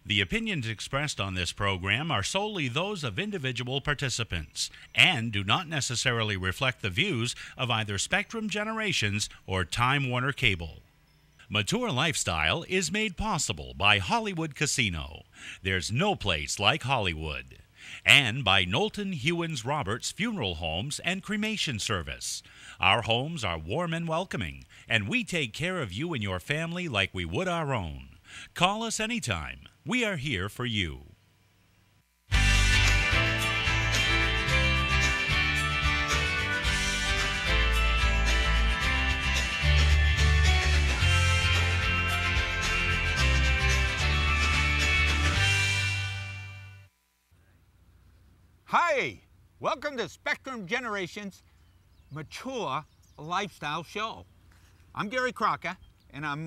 The opinions expressed on this program are solely those of individual participants and do not necessarily reflect the views of either Spectrum Generations or Time Warner Cable. Mature Lifestyle is made possible by Hollywood Casino. There's no place like Hollywood. And by Knowlton Hewins Roberts Funeral Homes and Cremation Service. Our homes are warm and welcoming, and we take care of you and your family like we would our own. Call us anytime. We are here for you. Hi, welcome to Spectrum Generations Mature Lifestyle Show. I'm Gary Crocker, and I'm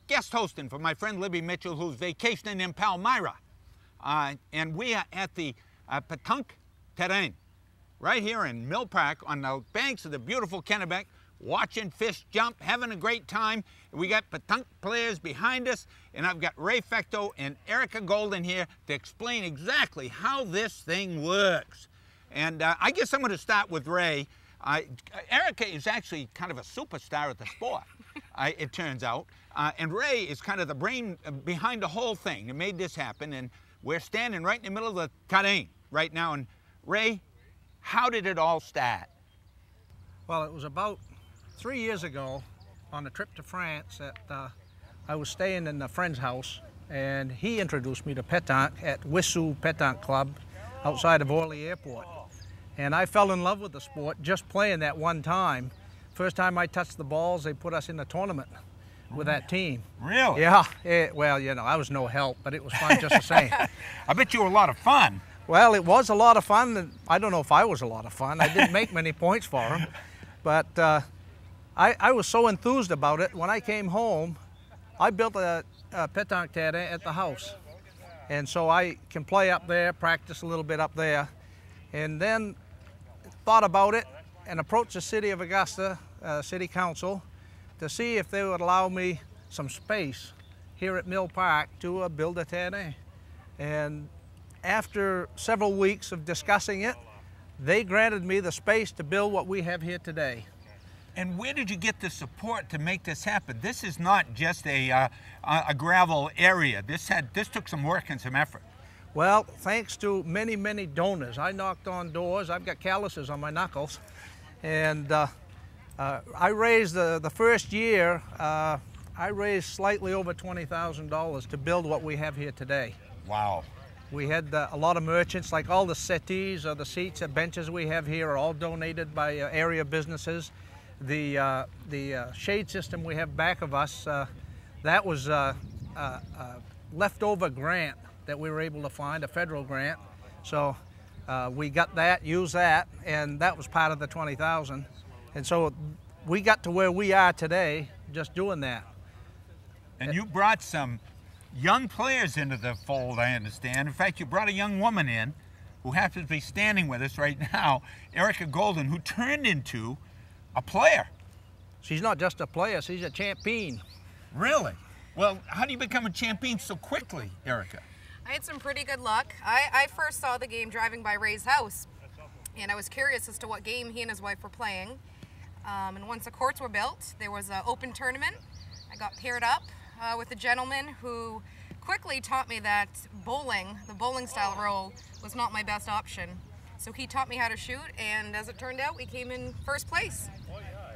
guest hosting for my friend Libby Mitchell, who's vacationing in Palmyra. And we are at the Pétanque Terrain, right here in Mill Park on the banks of the beautiful Kennebec, watching fish jump, having a great time. We got pétanque players behind us, and I've got Ray Fecteau and Erica Golden here to explain exactly how this thing works. And I guess I'm going to start with Ray. Erica is actually kind of a superstar at the sport, it turns out. And Ray is kind of the brain behind the whole thing that made this happen. And we're standing right in the middle of the terrain right now. And Ray, how did it all start? Well, it was about 3 years ago on a trip to France that I was staying in a friend's house, and he introduced me to pétanque at Wissou Pétanque Club outside of Orly Airport. And I fell in love with the sport just playing that one time. First time I touched the balls, they put us in a tournament with that team. Really? Yeah. Well, you know, I was no help, but it was fun just the same. I bet you were a lot of fun. Well, it was a lot of fun, and I don't know if I was a lot of fun. I didn't make many points for them, but I was so enthused about it. When I came home, I built a pétanque terrain at the house. And so I can play up there, practice a little bit up there, and then thought about it and approached the city of Augusta, City Council, to see if they would allow me some space here at Mill Park to build a terrain. And after several weeks of discussing it, they granted me the space to build what we have here today. And where did you get the support to make this happen? This is not just a gravel area. This took some work and some effort. Well, thanks to many, many donors. I knocked on doors. I've got calluses on my knuckles. And I raised the first year, I raised slightly over $20,000 to build what we have here today. Wow. We had a lot of merchants, like all the settees or the seats and benches we have here are all donated by area businesses. The shade system we have back of us, that was a leftover grant that we were able to find, a federal grant. So we got that, used that, and that was part of the 20,000. And so we got to where we are today just doing that. And you brought some young players into the fold, I understand. In fact, you brought a young woman in who happens to be standing with us right now, Erica Golden, who turned into a player. She's not just a player, she's a champion. Really? Well, how do you become a champion so quickly, Erica? I had some pretty good luck. I first saw the game driving by Ray's house, and I was curious as to what game he and his wife were playing. And once the courts were built, there was an open tournament. I got paired up with a gentleman who quickly taught me that bowling, the bowling style roll, was not my best option. So he taught me how to shoot, and as it turned out, we came in first place.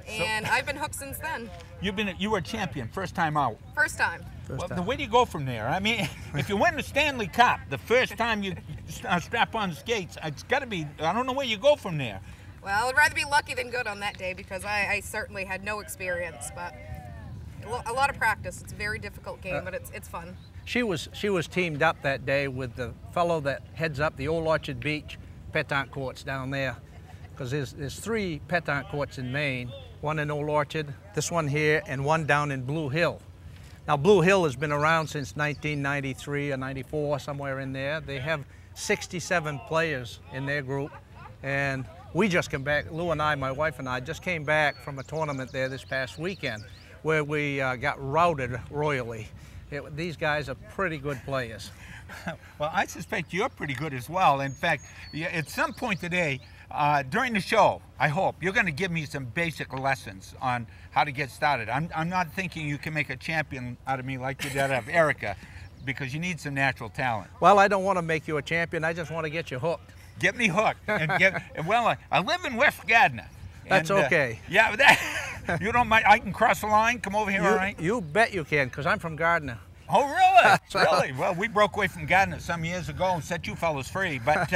And I've been hooked since then. You were a champion, first time out. First time. Well, where do you go from there? I mean, if you win the Stanley Cup, the first time you strap on skates, it's got to be, I don't know where you go from there. Well, I'd rather be lucky than good on that day because I certainly had no experience, but a lot of practice. It's a very difficult game, but it's fun. She was teamed up that day with the fellow that heads up the Old Orchard Beach Pétanque Courts down there, because there's 3 pétanque courts in Maine, one in Old Orchard, this one here, and one down in Blue Hill. Now, Blue Hill has been around since 1993 or 94, somewhere in there. They have 67 players in their group, and we just came back, Lou and I, my wife and I, just came back from a tournament there this past weekend where we got routed royally. These guys are pretty good players. Well, I suspect you're pretty good as well. In fact, at some point today, during the show, I hope, you're going to give me some basic lessons on how to get started. I'm not thinking you can make a champion out of me like you did out of Erica, because you need some natural talent. Well, I don't want to make you a champion. I just want to get you hooked. Get me hooked. Well, I live in West Gardner. That's okay. Yeah, you don't mind. I can cross the line, come over here, all right? You bet you can, because I'm from Gardner. Oh, really? Really? Well, we broke away from Gardner some years ago and set you fellas free. But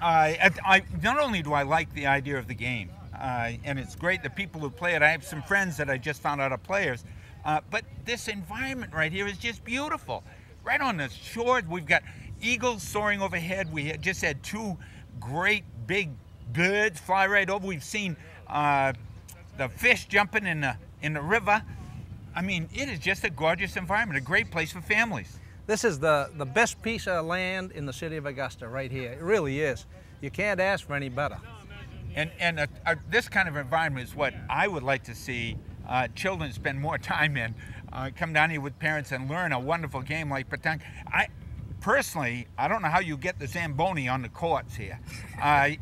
I not only do I like the idea of the game, and it's great that people who play it, I have some friends that I just found out are players, but this environment right here is just beautiful. Right on the shore, we've got eagles soaring overhead. We just had two great big birds fly right over. We've seen the fish jumping in the river. I mean, it is just a gorgeous environment, a great place for families. This is the best piece of land in the city of Augusta right here. It really is. You can't ask for any better. And this kind of environment is what I would like to see children spend more time in. Come down here with parents and learn a wonderful game like pétanque. Personally, I don't know how you get the Zamboni on the courts here,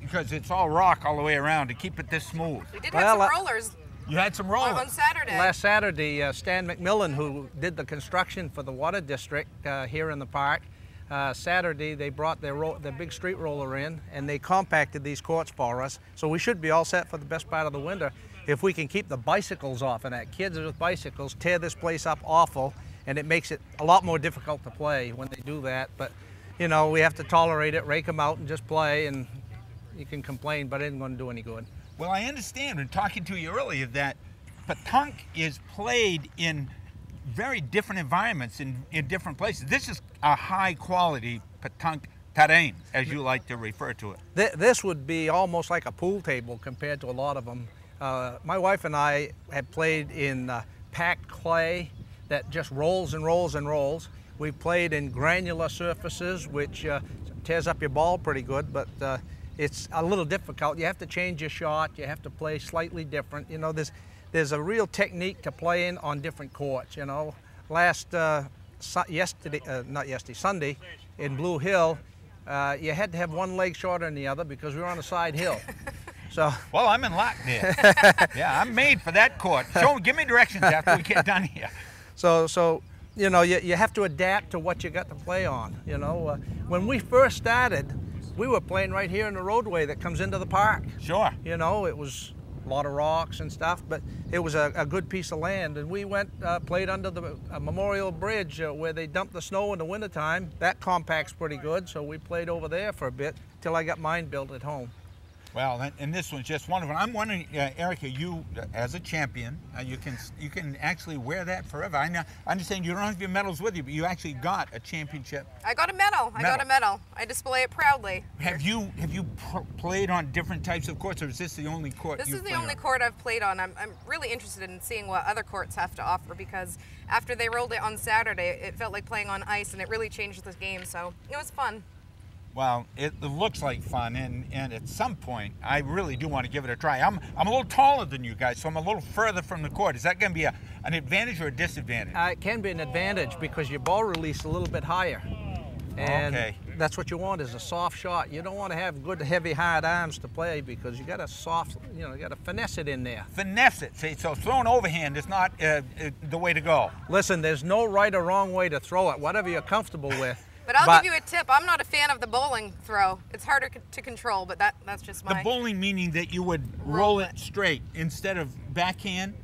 because it's all rock all the way around to keep it this smooth. We did have some rollers. You had some rollers. On Saturday. Last Saturday, Stan McMillan, who did the construction for the water district here in the park, Saturday they brought their big street roller in and they compacted these courts for us. So we should be all set for the best part of the winter if we can keep the bicycles off of that. Kids with bicycles tear this place up awful, and it makes it a lot more difficult to play when they do that. But, you know, we have to tolerate it, rake them out and just play, and you can complain, but it isn't going to do any good. Well, I understand in talking to you earlier that pétanque is played in very different environments in different places. This is a high-quality pétanque terrain, as you like to refer to it. This would be almost like a pool table compared to a lot of them. My wife and I have played in packed clay that just rolls and rolls and rolls. We've played in granular surfaces, which tears up your ball pretty good, but it's a little difficult. You have to change your shot. You have to play slightly different. You know, there's a real technique to playing on different courts. You know, Sunday in Blue Hill, you had to have one leg shorter than the other because we were on a side hill. So, well, I'm in luck there. Yeah, I'm made for that court. Give me directions after we get done here. So you know, you have to adapt to what you got to play on. You know, when we first started, we were playing right here in the roadway that comes into the park. Sure. You know, it was a lot of rocks and stuff, but it was a good piece of land. And we went, played under the Memorial Bridge where they dump the snow in the wintertime. That compacts pretty good, so we played over there for a bit till I got mine built at home. Well, and this one's just wonderful. I'm wondering, Erica, you as a champion, you can actually wear that forever. I understand you don't have your medals with you, but you actually got a championship. I got a medal. I got a medal. I display it proudly. Have you played on different types of courts, or is this the only court? This is the only court I've played on. I'm really interested in seeing what other courts have to offer, because after they rolled it on Saturday, it felt like playing on ice, and it really changed the game. So it was fun. Well, it looks like fun, and at some point, I really do want to give it a try. I'm a little taller than you guys, so I'm a little further from the court. Is that going to be an advantage or a disadvantage? It can be an advantage because your ball release is a little bit higher. And that's what you want, is a soft shot. You don't want to have good, heavy, hard arms to play because you got to you got to finesse it in there. Finesse it. See, so throwing overhand is not the way to go. Listen, there's no right or wrong way to throw it, whatever you're comfortable with. But I'll give you a tip. I'm not a fan of the bowling throw. It's harder to control, but that's just my... The bowling meaning that you would roll it straight instead of backhand.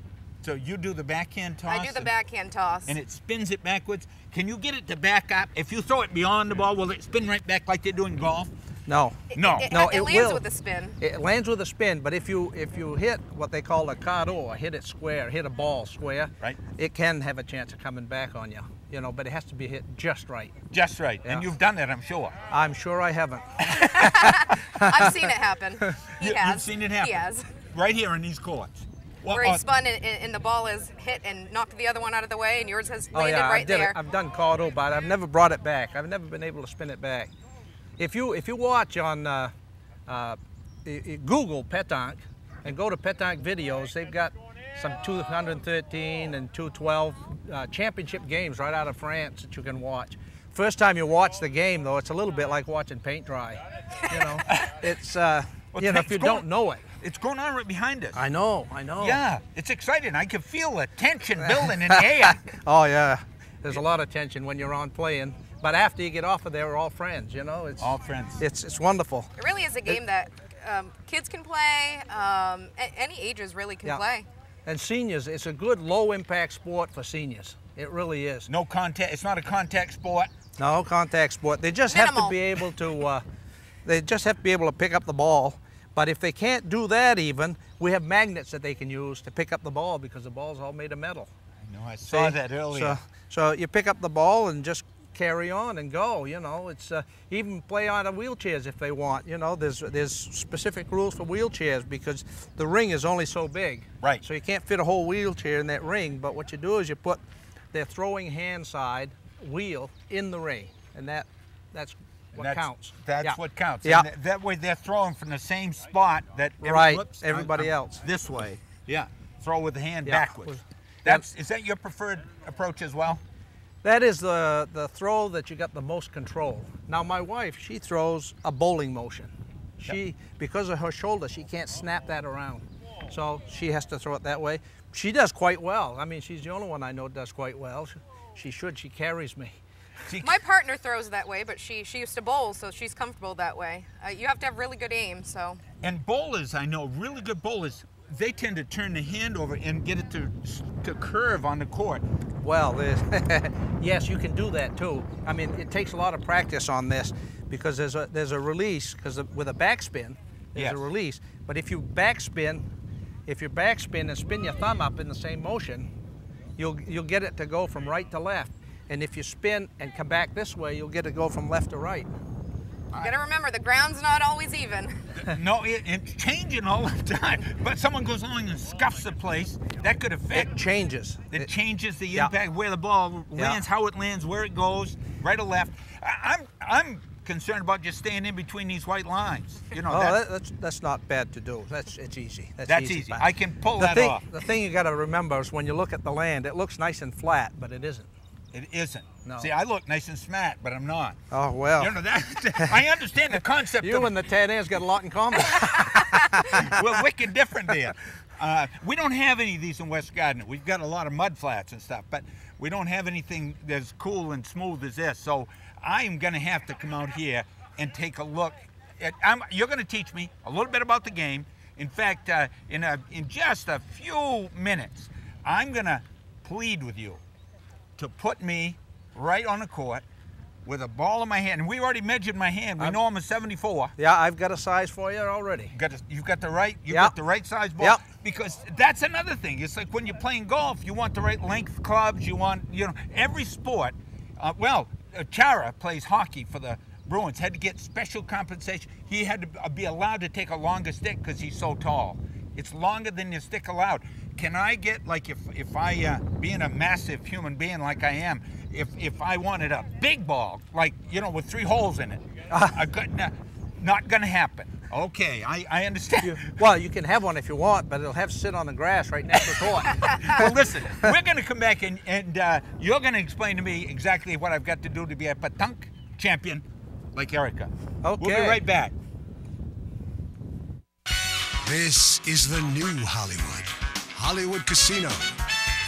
So you do the backhand toss. I do the backhand toss. And it spins it backwards. Can you get it to back up? If you throw it beyond the ball, will it spin right back like they do in golf? No. It lands with a spin. It lands with a spin, but if you hit what they call a card or hit it square, hit a ball square, right, it can have a chance of coming back on you. You know, but it has to be hit just right. Just right. Yeah. And you've done that, I'm sure. I'm sure I haven't. I've seen it happen. He has. You've seen it happen? He has. Right here in these courts. Where he spun and the ball is hit and knocked the other one out of the way, and yours has landed right there. I've done Cardo, but I've never brought it back. I've never been able to spin it back. If you watch on Google pétanque and go to pétanque videos, they've got some 213 and 212 championship games right out of France that you can watch. First time you watch the game, though, it's a little bit like watching paint dry. You know, it's, you know, if you don't know it. It's going on right behind us. I know. Yeah, it's exciting. I can feel the tension building in the air. Oh, yeah. There's a lot of tension when you're on playing. But after you get off of there, we're all friends, you know? It's all friends. It's wonderful. It really is a game that kids can play, any ages really can play. And seniors, it's a good low-impact sport for seniors. It really is. No contact. It's not a contact sport. No contact sport. They just Minimal. have to be able to. They just have to be able to pick up the ball. But if they can't do that, even we have magnets that they can use to pick up the ball because the ball's all made of metal. I know. I saw that earlier. So you pick up the ball and just carry on and go. You know, it's even play on the wheelchairs if they want. You know, there's specific rules for wheelchairs because the ring is only so big. Right. So you can't fit a whole wheelchair in that ring. But what you do is you put their throwing hand side wheel in the ring, and that's what counts. That's what counts. Yeah. And that way they're throwing from the same spot that everybody else. This way. Yeah. Throw with the hand Yeah. backwards. Is that your preferred approach as well? That is the throw that you got the most control. Now my wife, she throws a bowling motion. Because of her shoulder, she can't snap that around. So she has to throw it that way. She does quite well. I mean, she's the only one I know does quite well. She carries me. My partner throws that way, but she used to bowl, so she's comfortable that way. You have to have really good aim, so. And bowlers, I know, really good bowlers, they tend to turn the hand over and get it to curve on the court. Well, yes, you can do that too. I mean, it takes a lot of practice on this because there's a release, because with a backspin, there's a release. But if you backspin and spin your thumb up in the same motion, you'll get it to go from right to left. And if you spin and come back this way, you'll get it to go from left to right. You gotta remember, the ground's not always even. No, it's changing all the time. But someone goes along and scuffs the place, that could affect. It changes. It changes the impact, where the ball lands, how it lands, where it goes, right or left. I'm concerned about just staying in between these white lines. You know, that's not bad to do. It's easy. That's easy. I can pull that off. The thing you got to remember is when you look at the land, it looks nice and flat, but it isn't. It isn't. No. See, I look nice and smart, but I'm not. Oh, well. You know, I understand the concept. You and the tan air's got a lot in common. We're wicked different there. We don't have any of these in West Gardner. We've got a lot of mud flats and stuff, but we don't have anything as cool and smooth as this. So I am going to have to come out here and take a look. You're going to teach me a little bit about the game. In fact, in just a few minutes, I'm going to plead with you to put me right on the court with a ball in my hand. And we already measured my hand. We know I'm a 74. Yeah, I've got a size for you already. You've got the right size ball. Yep. Because that's another thing. It's like when you're playing golf, you want the right length clubs. You want, every sport. Chara plays hockey for the Bruins, had to get special compensation. He had to be allowed to take a longer stick because he's so tall. It's longer than your stick allowed. Can I get, like, if I, being a massive human being like I am, if I wanted a big ball, like, with 3 holes in it, not going to happen. Okay, I understand. Well, you can have one if you want, but it'll have to sit on the grass right next to the court. Well, listen, we're going to come back and you're going to explain to me exactly what I've got to do to be a pétanque champion like Erica. Okay. We'll be right back. This is the new Hollywood Casino,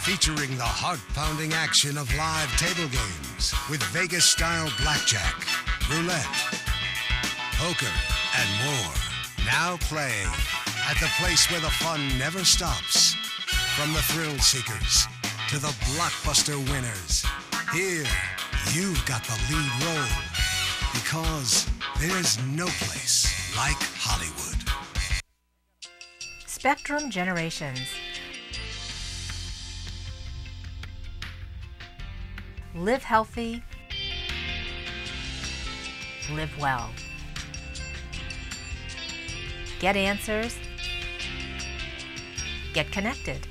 featuring the heart-pounding action of live table games with Vegas-style blackjack, roulette, poker, and more. Now playing at the place where the fun never stops. From the thrill seekers to the blockbuster winners, here you've got the lead role, because there's no place like Hollywood. Spectrum Generations. Live healthy. Live well. Get answers. Get connected.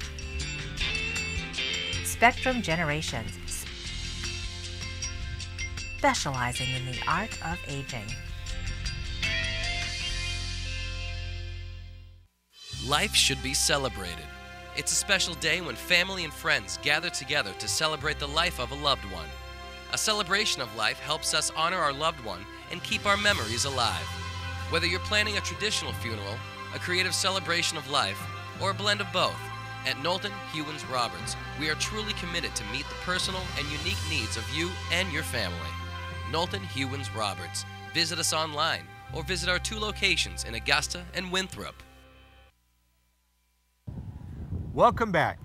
Spectrum Generations. Specializing in the art of aging. Life should be celebrated. It's a special day when family and friends gather together to celebrate the life of a loved one. A celebration of life helps us honor our loved one and keep our memories alive. Whether you're planning a traditional funeral, a creative celebration of life, or a blend of both, at Knowlton Hewins Roberts, we are truly committed to meet the personal and unique needs of you and your family. Knowlton Hewins Roberts. Visit us online or visit our 2 locations in Augusta and Winthrop. Welcome back.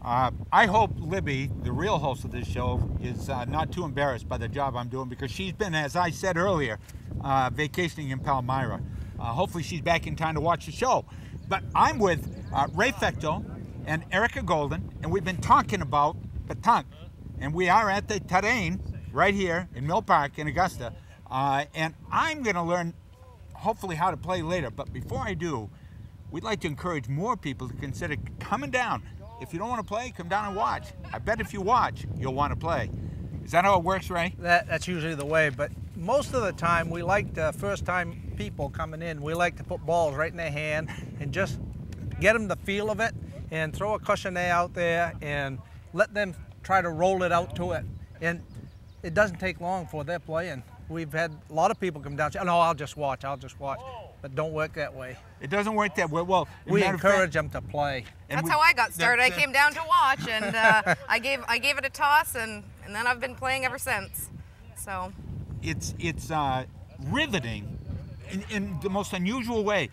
I hope Libby, the real host of this show, is not too embarrassed by the job I'm doing, because she's been, as I said earlier, vacationing in Palmyra. Hopefully she's back in time to watch the show. But I'm with Ray Fecteau and Erica Golden, and we've been talking about pétanque. And we are at the terrain right here in Mill Park in Augusta. And I'm going to learn, hopefully, how to play later. But before I do, we'd like to encourage more people to consider coming down. If you don't want to play, come down and watch. I bet if you watch, you'll want to play. Is that how it works, Ray? That's usually the way, but most of the time we like the first-time people coming in, we like to put balls right in their hand and just get them the feel of it and throw a cushionet out there and let them try to roll it out to it. And it doesn't take long for they're playing. We've had a lot of people come down and say, oh, no, I'll just watch. But don't work that way. It doesn't work that way. Well, we encourage them to play. That's how I got started. I came down to watch, and I gave it a toss, and then I've been playing ever since. So it's riveting in the most unusual way.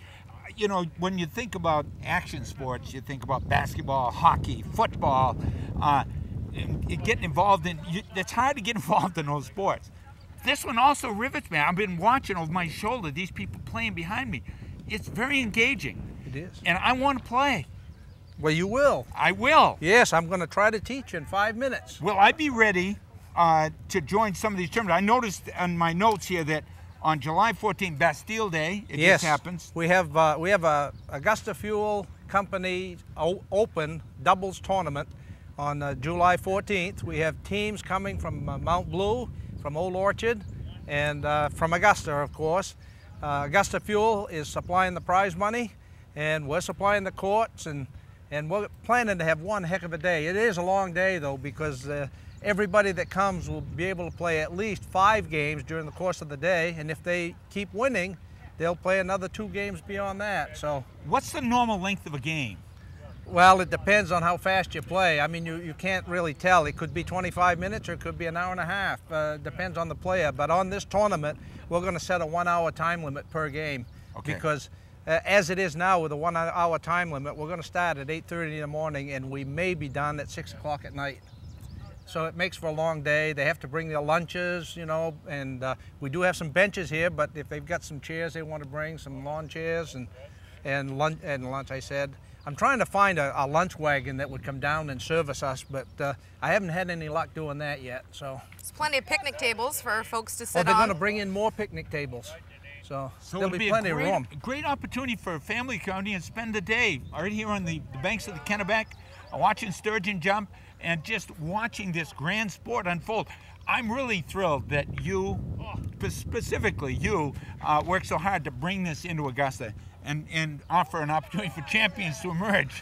You know, when you think about action sports, you think about basketball, hockey, football, and getting involved in. It's hard to get involved in those sports. This one also rivets me. I've been watching over my shoulder these people playing behind me. It's very engaging. It is. And I want to play. Well, you will. I will. Yes, I'm going to try to teach in 5 minutes. Will I be ready to join some of these tournaments? I noticed on my notes here that on July 14th, Bastille Day, it just happens. We have a Augusta Fuel Company Open doubles tournament on July 14th. We have teams coming from Mount Blue, from Old Orchard, and from Augusta, of course. Augusta Fuel is supplying the prize money, and we're supplying the courts, and we're planning to have one heck of a day. It is a long day, though, because everybody that comes will be able to play at least 5 games during the course of the day, and if they keep winning, they'll play another 2 games beyond that. So, what's the normal length of a game? Well, it depends on how fast you play. I mean, you can't really tell. It could be 25 minutes or it could be an hour and a half. Depends on the player. But on this tournament, we're going to set a 1-hour time limit per game. Okay. Because as it is now with a 1-hour time limit, we're going to start at 8:30 in the morning and we may be done at 6 o'clock at night. So it makes for a long day. They have to bring their lunches, you know, and we do have some benches here, but if they've got some chairs they want to bring, some lawn chairs and lunch, I said. I'm trying to find a lunch wagon that would come down and service us, but I haven't had any luck doing that yet. So there's plenty of picnic tables for folks to sit on. They're going to bring in more picnic tables, so there'll be plenty of room. Great opportunity for a family to come and spend the day right here on the banks of the Kennebec, watching sturgeon jump and just watching this grand sport unfold. I'm really thrilled that you, specifically you, worked so hard to bring this into Augusta and offer an opportunity for champions to emerge.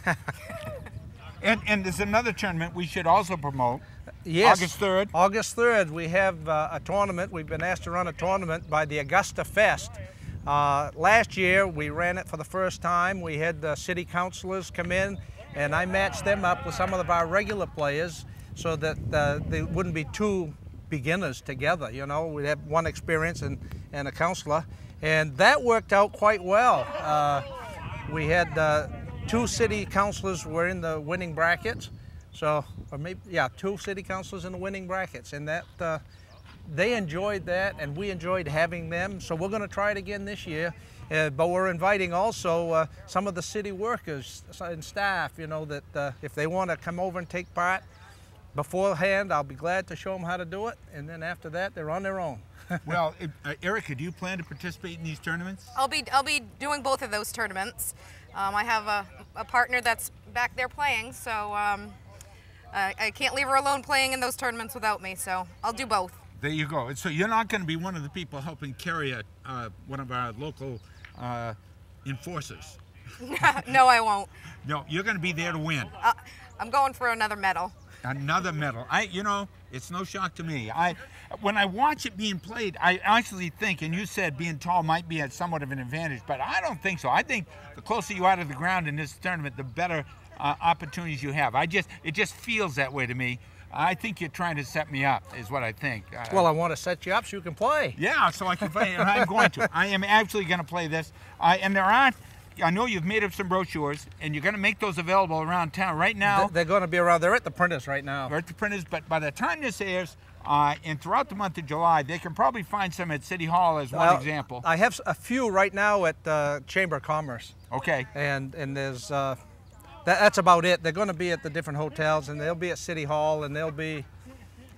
and there's another tournament we should also promote. Yes. August 3rd. August 3rd, we have a tournament. We've been asked to run a tournament by the Augusta Fest. Last year, we ran it for the first time. We had the city councilors come in, and I matched them up with some of our regular players so that they wouldn't be 2 beginners together. You know, we'd have one experience and a counselor. And that worked out quite well. We had 2 city councilors were in the winning brackets. So, or maybe, yeah, 2 city councilors in the winning brackets. And that, they enjoyed that and we enjoyed having them. So we're gonna try it again this year. But we're inviting also some of the city workers and staff, you know, that if they wanna come over and take part beforehand, I'll be glad to show them how to do it. And then after that, they're on their own. Well, Erica, do you plan to participate in these tournaments? I'll be doing both of those tournaments. I have a partner that's back there playing, so I can't leave her alone playing in those tournaments without me, so I'll do both. There you go. So you're not going to be one of the people helping carry one of our local enforcers. No, I won't. No, you're going to be there to win. I'm going for another medal. Another medal. You know, it's no shock to me. When I watch it being played, I actually think, and you said being tall might be at somewhat of an advantage, but I don't think so. I think the closer you are to the ground in this tournament, the better opportunities you have. It just feels that way to me. I think you're trying to set me up, is what I think. Well, I want to set you up so you can play. Yeah, so I can play, and I'm going to. I am actually going to play this. And there aren't. I know you've made up some brochures, and you're going to make those available around town. Right now, they're going to be around. They're at the printers right now. They're at the printers, but by the time this airs, and throughout the month of July, they can probably find some at City Hall as one example. I have a few right now at Chamber of Commerce. Okay. And there's that's about it. They're going to be at the different hotels, and they'll be at City Hall, and they'll be,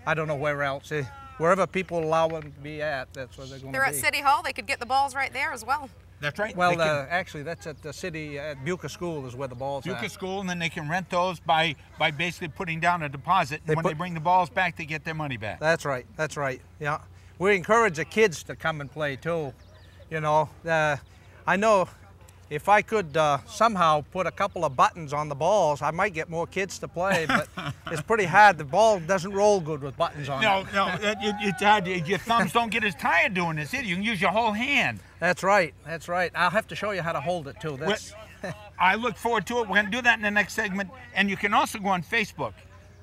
I don't know where else. Wherever people allow them to be at, that's where they're going to be. They're at City Hall. They could get the balls right there as well. That's right. Well, actually, that's at the city, at Buca School is where the balls are. Buca School, and then they can rent those by basically putting down a deposit. And when they bring the balls back, they get their money back. That's right. That's right. Yeah. We encourage the kids to come and play, too. You know, I know if I could somehow put a couple of buttons on the balls, I might get more kids to play, but it's pretty hard. The ball doesn't roll good with buttons on it. No, it's hard. Your thumbs don't get as tired doing this either. You can use your whole hand. That's right. That's right. I'll have to show you how to hold it, too. I look forward to it. We're going to do that in the next segment. And you can also go on Facebook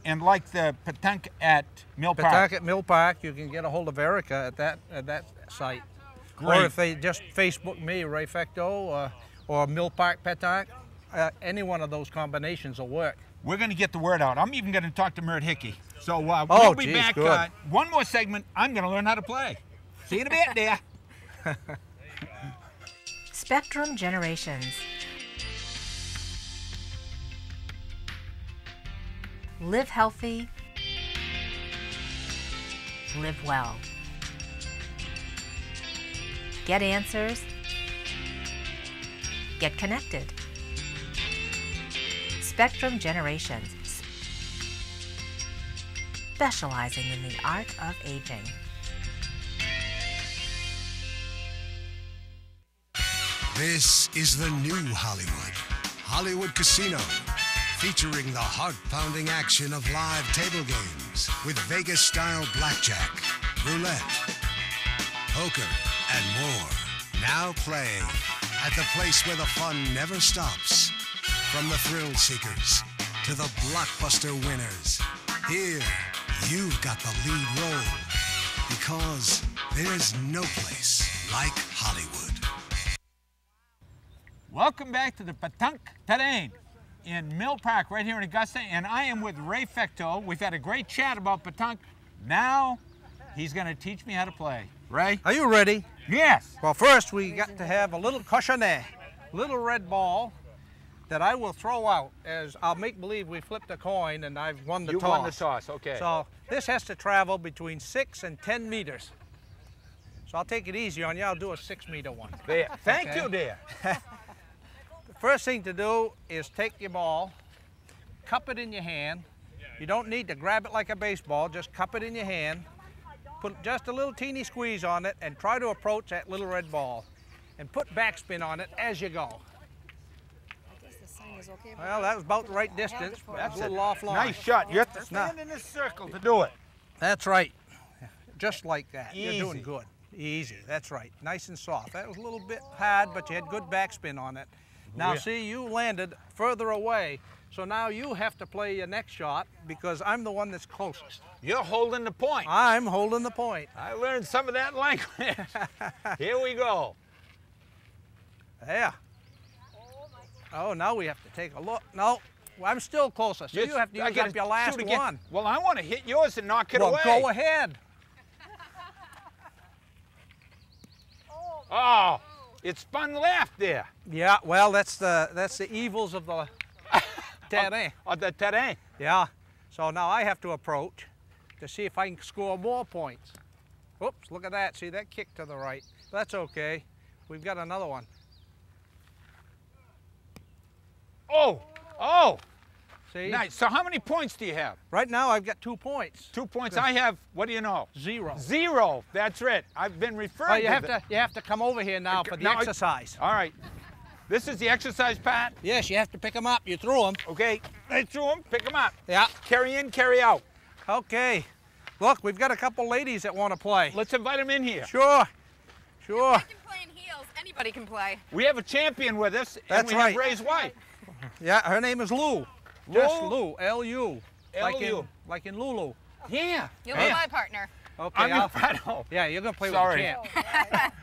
and like the Pétanque at Mill Park. Pétanque at Mill Park. You can get a hold of Erica at that site. Great. Or if they just Facebook me, Ray Fecteau, or Mill Park Pétanque, any one of those combinations will work. We're going to get the word out. I'm even going to talk to Mert Hickey. So we'll be back. One more segment. I'm going to learn how to play. See you in a bit, dear. Spectrum Generations. Live healthy. Live well. Get answers. Get connected. Spectrum Generations. Specializing in the art of aging. This is the new Hollywood. Hollywood Casino. Featuring the heart-pounding action of live table games with Vegas-style blackjack, roulette, poker, and more. Now playing at the place where the fun never stops. From the thrill seekers to the blockbuster winners. Here, you've got the lead role. Because there's no place like Hollywood. Welcome back to the Pétanque Terrain in Mill Park, right here in Augusta, and I am with Ray Fecteau. We've had a great chat about pétanque. Now, he's going to teach me how to play. Ray? Are you ready? Yes. Well, first we got to have a little cochonnet, little red ball that I will throw out as I'll make believe we flipped a coin and I've won the toss. You won the toss, okay. So this has to travel between 6 and 10 meters. So I'll take it easy on you. I'll do a 6-meter one. There. Thank you, dear. First thing to do is take your ball, cup it in your hand. You don't need to grab it like a baseball, just cup it in your hand. Put just a little teeny squeeze on it and try to approach that little red ball. And put backspin on it as you go. Well, that was about the right distance. That's a little offline. Nice shot. You have to stand in this circle to do it. That's right. Just like that. Easy. You're doing good. Easy. That's right. Nice and soft. That was a little bit hard, but you had good backspin on it. Now, see, you landed further away, so now you have to play your next shot because I'm the one that's closest. You're holding the point. I'm holding the point. I learned some of that language. Here we go. Yeah. Oh, now we have to take a look. No, I'm still closer, so you have to use up your last one. Well, I want to hit yours and knock it away. Well, go ahead. Oh, it spun left there. Yeah, well, that's the evils of the terrain. Of the terrain. Yeah. So now I have to approach to see if I can score more points. Oops, look at that. See that kick to the right. That's okay. We've got another one. Oh, oh. See? Nice. So how many points do you have? Right now I've got 2 points. 2 points. I have, what do you know? 0. 0. That's it. I've been referring to you have to come over here now for the exercise. All right. This is the exercise part? Yes, you have to pick them up. You threw them. Okay, I threw them, pick them up. Yeah. Carry in, carry out. Okay. Look, we've got a couple ladies that want to play. Let's invite them in here. Sure. Sure. I can play in heels. Anybody can play. We have a champion with us, and That's we right. have Ray's wife. Yeah, her name is Lou. Lou? Just Lou. L-U. L-U. Like in Lulu. Yeah. You'll be my partner. Okay. I'm your partner. Yeah, you're going to play Sorry. with the champ.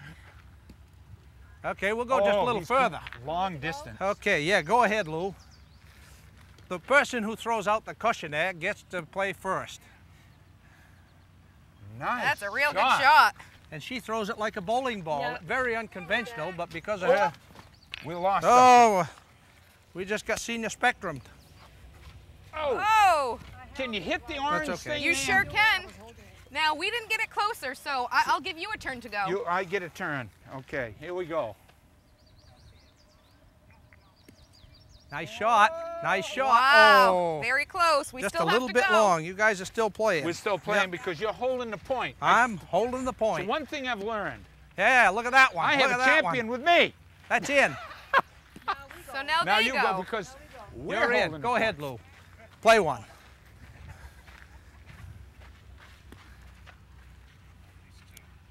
Okay, we'll go just a little he's further. Long distance. Okay, yeah, go ahead, Lou. The person who throws out the cushion there gets to play first. Nice. That's a real good shot. And she throws it like a bowling ball. Yeah. Very unconventional, but because of her... We lost Oh, we just got senior spectrumed. Oh! Can you hit the orange That's okay. thing? You man? sure can. Now, we didn't get it closer, so I'll give you a turn to go. I get a turn. Okay, here we go. Nice shot. Nice shot. Wow. Oh. Very close. We Just still a little have to bit go. long. You guys are still playing. We're still playing because you're holding the point. I'm holding the So point. one thing I've learned, Yeah, look at that one. I Look have at a that champion one. with me. That's in. So now, Now they you go because we're You're holding in. the Go point. ahead, Lou. Play one.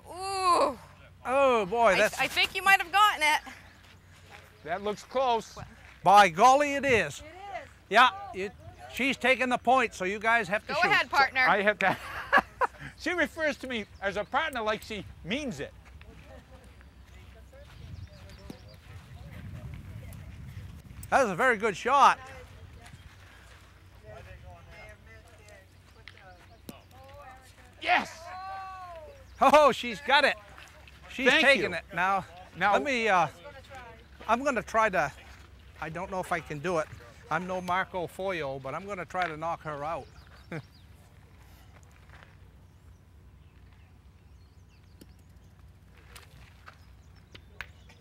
Ooh. Oh, boy. That's... I think you might have gotten it. That looks close. By golly, it is. It is. Yeah, she's taking the point, so you guys have to Go shoot. ahead, partner. I have to. She refers to me as a partner like she means it. That was a very good shot. Yes. Oh, she's got it. She's Thank taking you. it. Now, let me, I'm going to try to, I don't know if I can do it. I'm no Marco Foyo, but I'm going to try to knock her out.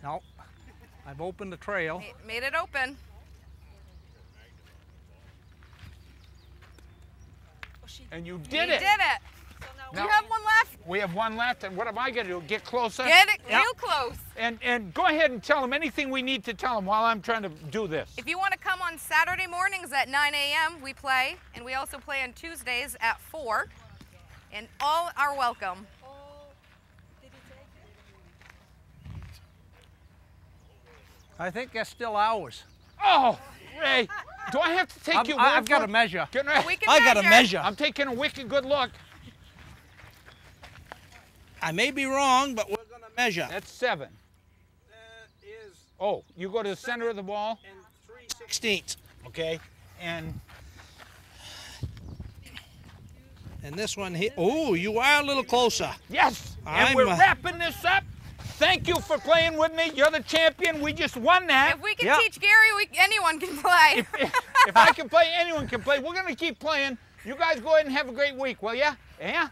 No, I've opened the trail. Made it open. And you You did it. did it. Do you have one left? We have one left, and what am I going to do? Get closer? Get it real close. And go ahead and tell them anything we need to tell them while I'm trying to do this. If you want to come on Saturday mornings at 9 a.m., we play. And we also play on Tuesdays at 4. And all are welcome. I think that's still ours. Oh, Ray, do I have to take your word I've got for to it? measure. We can I got to measure. I'm taking a wicked good look. I may be wrong, but we're going to measure. That's 7. That is Oh, you go to the center of the ball. and 3/16. Okay. And this one here. Oh, you are a little closer. yes, and I'm, we're wrapping this up. Thank you for playing with me. You're the champion. We just won that. If we can teach Gary, anyone can play. If I can play, anyone can play. We're going to keep playing. You guys go ahead and have a great week, will ya? Yeah?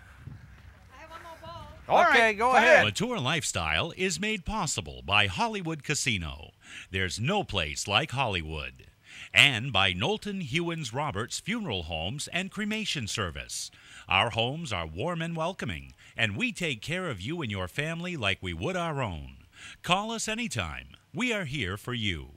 All Okay, right, go ahead. The tour lifestyle is made possible by Hollywood Casino. There's no place like Hollywood. And by Knowlton Hewins Roberts Funeral Homes and Cremation Service. Our homes are warm and welcoming, and we take care of you and your family like we would our own. Call us anytime. We are here for you.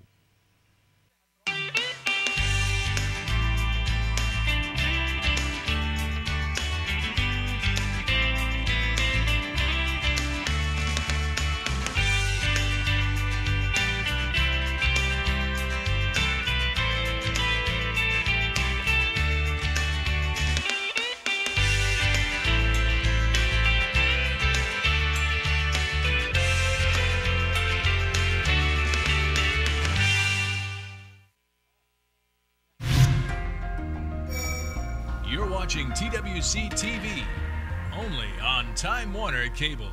You're watching TWC TV, only on Time Warner Cable.